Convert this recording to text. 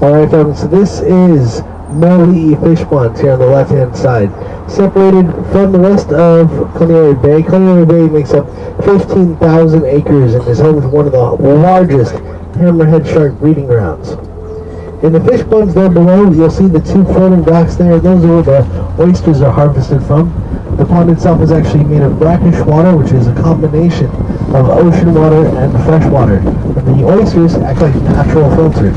Alright folks, so this is Melly Fish Pond here on the left hand side. Separated from the rest of Coney Bay. Coney Bay makes up 15,000 acres and is home to one of the largest hammerhead shark breeding grounds. In the fish ponds there below, you'll see the two floating docks there. Those are where the oysters are harvested from. The pond itself is actually made of brackish water, which is a combination of ocean water and fresh water. And the oysters act like natural filters.